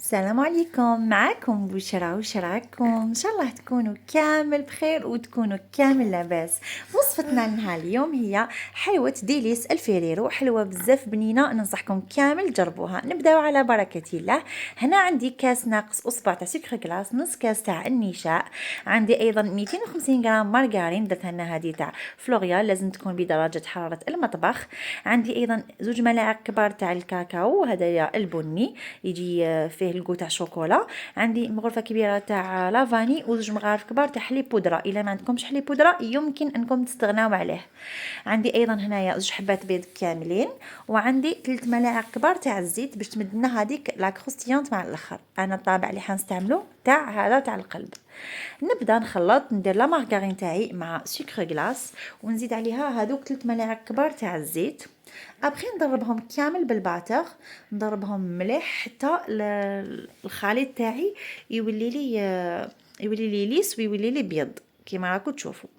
السلام عليكم، معاكم بشرى وشراكم ان شاء الله تكونوا كامل بخير وتكونوا كامل لاباس. وصفتنا لها اليوم هي حلوة ديليس الفيريرو، حلوة بزاف بنينة، ننصحكم كامل جربوها. نبداو على بركة الله. هنا عندي كاس ناقص اصبع تاع سكر كلاص، نص كاس تاع النشاء، عندي ايضا 250 غرام مارغرين، درتها لنا هذه تاع فلوريال، لازم تكون بدرجة حرارة المطبخ. عندي ايضا 2 ملاعق كبار تاع الكاكاو، هذايا البني يجي فيه الكو تاع شوكولا. عندي مغرفه كبيره تاع لافاني وزوج مغارف كبار تاع حليب بودره. الا ما عندكمش حليب بودره يمكن انكم تستغناو عليه. عندي ايضا هنايا زوج حبات بيض كاملين، وعندي 3 ملاعق كبار تاع الزيت باش تمد لنا هذيك لا كروستيونت مع الاخر. انا الطابع اللي حنستعملو تاع هذا تاع القلب. نبدا نخلط، ندير لا مارغرين تاعي مع سكر غلاس، ونزيد عليها هذوك 3 ملاعق كبار تاع الزيت. ابخي نضربهم كامل بالباتر، نضربهم مليح حتى الخليط تاعي يولي لي ليس ويولي لي بيض كيما راكم تشوفوا.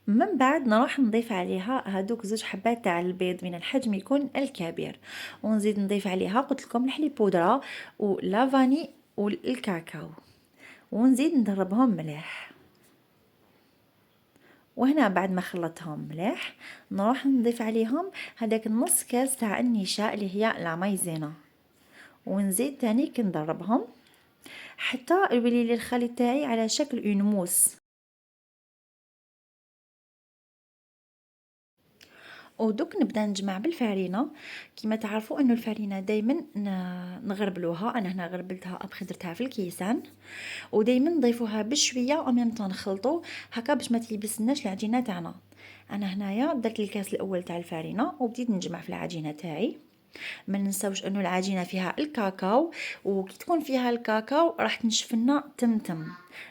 من بعد نروح نضيف عليها هادوك زوج حبات تاع البيض من الحجم يكون الكبير، ونزيد نضيف عليها قلت لكم الحليب بودره ولافاني والكاكاو، ونزيد ندربهم مليح. وهنا بعد ما خلطتهم مليح نروح نضيف عليهم هذاك النص كاس تاع النشاء اللي هي لا مايزينا، ونزيد تاني كنضربهم حتى يولي لي الخليط تاعي على شكل اون موس. ودوك نبدا نجمع بالفارينه. كما تعرفوا انه الفارينه دائما نغربلوها، انا هنا غربلتها ابخي درتها في الكيسان، ودائما نضيفوها بشويه او ميم طون نخلطوا هكا باش ما تيبسناش العجينه تاعنا. انا هنايا درت الكاس الاول تاع الفارينه وبديت نجمع في العجينه تاعي. ما ننساوش انه العجينه فيها الكاكاو، وكي تكون فيها الكاكاو راح تنشف لنا تمتم.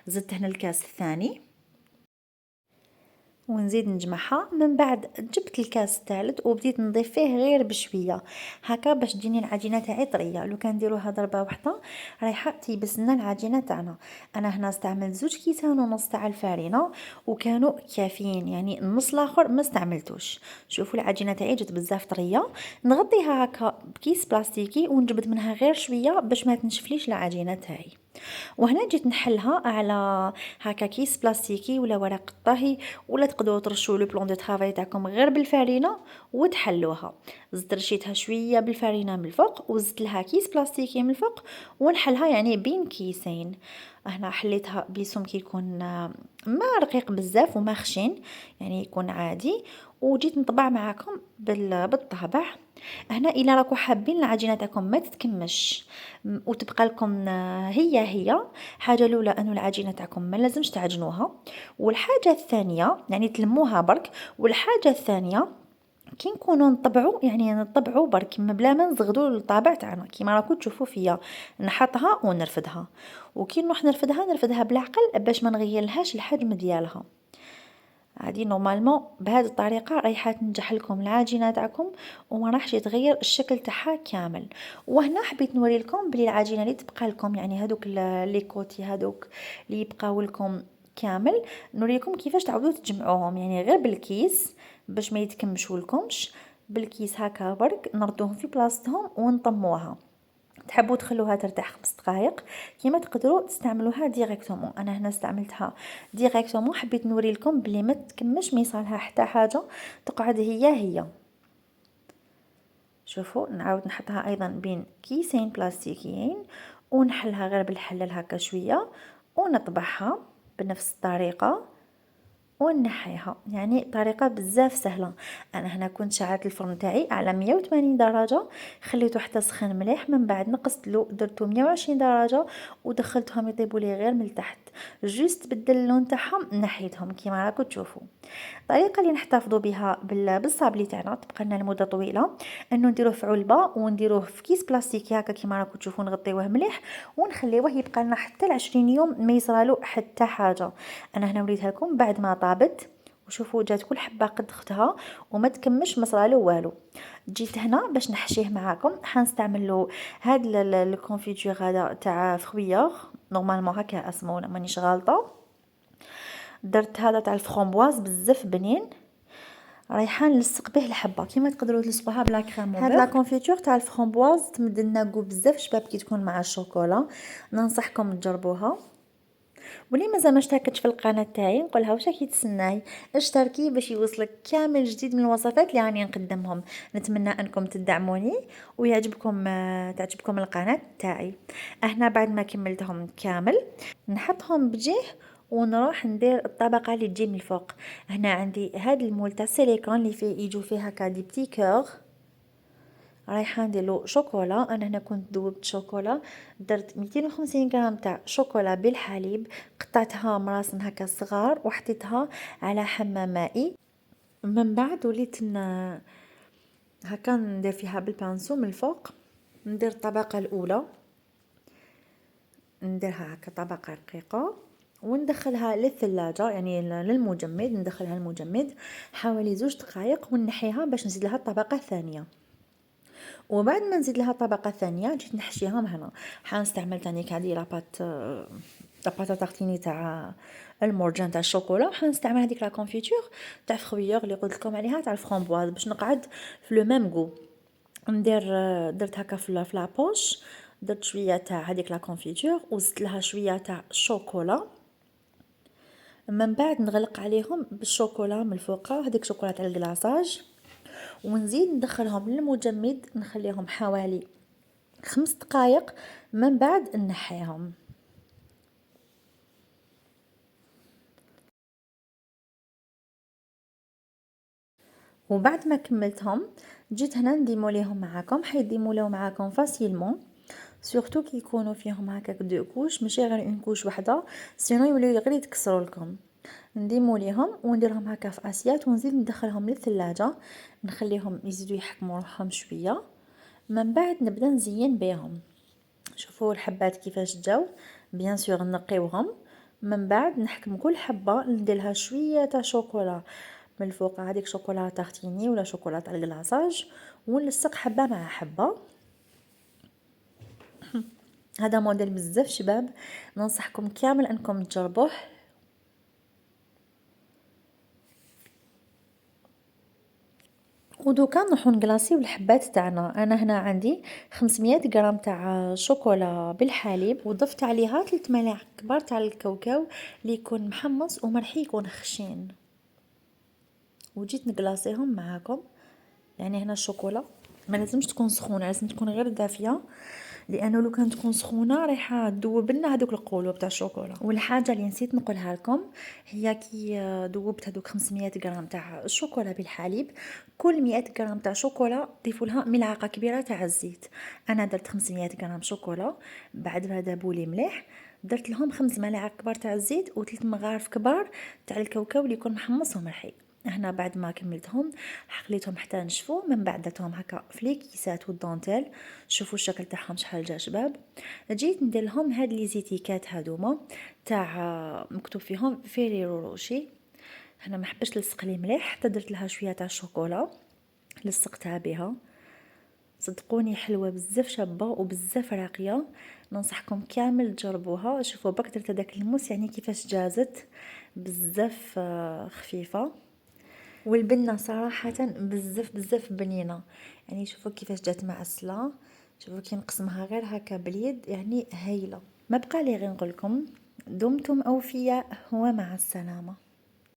زدت هنا الكاس الثاني ونزيد نجمعها. من بعد جبت الكاس الثالث وبديت نضيف فيه غير بشويه هكا باش تجيني العجينه تاعي طريه. لو كان نديروها ضربه واحده رايحه تيبس لنا العجينه تاعنا. انا هنا استعملت 2 كيسان ونص تاع الفارينه وكانوا كافيين، يعني النص الاخر ما استعملتوش. شوفوا العجينه تاعي جات بزاف طريه. نغطيها هكا بكيس بلاستيكي ونجبد منها غير شويه باش ما تنشفليش العجينه تاعي. وهنا جيت نحلها على هكا كيس بلاستيكي ولا ورق الطهي، ولا تقدروا ترشوا لو بلون دو طرافاي تاعكم غير بالفارينه وتحلوها. زدت رشيتها شويه بالفارينه من الفوق وزدت لها كيس بلاستيكي من الفوق ونحلها يعني بين كيسين. هنا حليتها بسمك يكون ما رقيق بزاف وما خشن، يعني يكون عادي. وجيت نطبع معاكم بالطابع. هنا الا راكم حابين العجينه تاعكم ما تتكمش وتبقى لكم هي حاجه الاولى انه العجينه تاعكم ما لازمش تعجنوها، والحاجه الثانيه يعني تلموها برك. والحاجه الثانيه كي نكونوا نطبعوا يعني نطبعوا برك بلا ما نزغدوا الطابع تاعنا كيما راكم تشوفوا فيا نحطها ونرفدها. وكي نروح نرفدها بالعقل باش ما نغيرلهاش الحجم ديالها. هذه نورمالمون بهذه الطريقه رايحه تنجح لكم العجينه تاعكم وما راحش يتغير الشكل تاعها كامل. وهنا حبيت نوري لكم بلي العجينه اللي تبقى لكم يعني هذوك لي كوتي هذوك اللي يبقاو لكم كامل نوريكم كيفاش تعاودوا تجمعوهم، يعني غير بالكيس باش ما يتكمشوا لكمش. بالكيس هكا برك نردوهم في بلاصتهم ونطموها. تحبوا تخلوها ترتاح 5 دقائق كيما تقدروا تستعملوها ديريكتومون. انا هنا استعملتها ديريكتومون، حبيت نوري لكم بلي ما تكمش ما يصالها حتى حاجه، تقعد هي. شوفوا نعاود نحطها ايضا بين كيسين بلاستيكيين ونحلها غير بالحلل هكا شويه ونطبعها بنفس الطريقه ونحيها، يعني طريقه بزاف سهله. انا هنا كنت شعلت الفرن تاعي على 180 درجه، خليته حتى سخن مليح، من بعد نقصت له درتو 120 درجه ودخلتهم يطيبوا لي غير من التحت. جوست بدل اللون تاعهم نحيتهم كيما راكم تشوفوا. الطريقه اللي نحتفظوا بها بالصابلي تاعنا تبقى لنا لمده طويله انه نديروه في علبه ونديروه في كيس بلاستيكي هكا كيما راكم تشوفوا، نغطيوه مليح ونخليوه يبقى لنا حتى 20 يوم ما يصرالو حتى حاجه. انا هنا وريتها لكم بعد ما طابت وشوفوا جات كل حبه قد اختها وما تكمش ما صرالو والو. جيت هنا باش نحشيه معاكم حنستعمل له هاد الكونفيتور هذا تاع فرويور، نورمالمون هكا اسمه مانيش غالطه. درت هذا تاع الفرومبواز بزاف بنين. رايحه نلصق به الحبه كيما تقدروا تلصقوها بلا كريم هاد لا كونفيتور تاع الفرامبواز تمد لنا كو بزاف شباب كي تكون مع الشوكولا. ننصحكم تجربوها. واللي مازال ما اشتركتش في القناه تاعي نقولها واش راكي تسناي، اشتركي باش يوصلك كامل جديد من الوصفات اللي راني نقدمهم. نتمنى انكم تدعموني ويعجبكم تعجبكم القناه تاعي. هنا بعد ما كملتهم كامل نحطهم بجيه ونروح ندير الطبقه اللي تجي من الفوق. هنا عندي هاد المول تاع السيليكون اللي فيه يجوا فيه هكا دي بتي كور. رايحه نديرلو شوكولا. انا هنا كنت ذوبت شوكولا، درت 250 غرام تاع شوكولا بالحليب، قطعتها مراسم هكا صغار وحطيتها على حمام مائي. من بعد وليت هكا ندير فيها بالبانسو من الفوق. ندير الطبقه الاولى، نديرها هكا طبقه رقيقه وندخلها للثلاجه يعني للمجمد. ندخلها المجمد حوالي 2 دقائق ونحيها باش نزيد لها الطبقه الثانيه. وبعد ما نزيد لها الطبقه الثانيه جيت نحشيها هنا. حنستعمل تاني هذه لاباط تارتيني تاع المورجان تاع الشوكولا، وحنستعمل هذيك لا كونفيتور تاع فرويور اللي قلت لكم عليها تاع الفرامبواز باش نقعد في لو ميم غو. ندير درت هكا في لابوش، درت شويه تاع هذيك لا كونفيتور وزدت لها شويه تاع الشوكولا. من بعد نغلق عليهم بالشوكولا من الفوق، هذيك شوكولا تاع الكلاصاج، ونزيد ندخلهم للمجمد نخليهم حوالي 5 دقائق. من بعد نحيهم. وبعد ما كملتهم جيت هنا نديموليهم معاكم. حيديموليو معاكم فاسيلمون، سورتو كي يكونوا فيهم هكاك دو كوش ماشي غير اون كوش وحده، سينو يوليو غير يتكسروا لكم. نديموليهم ونديرهم هكا في اسيات ونزيد ندخلهم للثلاجه نخليهم يزيدوا يحكموا روحهم شويه. من بعد نبدا نزين بهم. شوفوا الحبات كيفاش جاو، بيان سور نقيوهم. من بعد نحكم كل حبه نديرلها شويه تاع شوكولا من الفوق، هذيك شوكولا تارتيني ولا شوكولا تاع الكلاصاج، ونلصق حبه مع حبه. هذا موديل بزاف شباب، ننصحكم كامل انكم تجربوه. ودوكا نروحو نكلاصيو الحبات تاعنا. انا هنا عندي 500 غرام تاع شوكولا بالحليب وضفت عليها 3 ملاعق كبار تاع الكاوكاو اللي يكون محمص ومرحي يكون خشين، وجيت نكلاصيهم معاكم. يعني هنا الشوكولا ما لازمش تكون سخونه، لازم تكون غير دافيه، لانه لو كانت تكون سخونه رايحه تذوب لنا هذوك القولب تاع الشوكولا. والحاجه اللي نسيت نقولها لكم هي كي ذوبت هذوك 500 غرام تاع الشوكولا بالحليب، كل 100 غرام تاع شوكولا ضيفوا لها ملعقه كبيره تاع الزيت. انا درت 500 غرام شوكولا، بعد ما ذابولي مليح درت لهم 5 ملاعق كبار تاع الزيت و3 مغارف كبار تاع الكاوكاو اللي يكون محمص ومرحي. هنا بعد ما كملتهم خليتهم حتى نشفوا. من بعد درتهم هكا في لي كيسات والدونتيل. شوفوا الشكل تاعهم شحال جا شباب. جيت ندير لهم هاد لي زيتيكات هادوما تاع مكتوب فيهم فيريرو روشي. هنا ما حبش نلصق لي مليح حتى درت لها شويه تاع الشوكولا لصقتها بها. صدقوني حلوه بزاف شابه وبزاف راقيه، ننصحكم كامل تجربوها. شوفوا بك درت هذاك الموس يعني كيفاش جازت بزاف خفيفه، والبنه صراحه بزاف بزاف بنينه. يعني شوفوا كيفاش جات معسله، شوفوا كي نقسمها غير هكا باليد يعني هايله. ما بقى لي غير نقول لكم دمتم اوفياء ومع السلامه.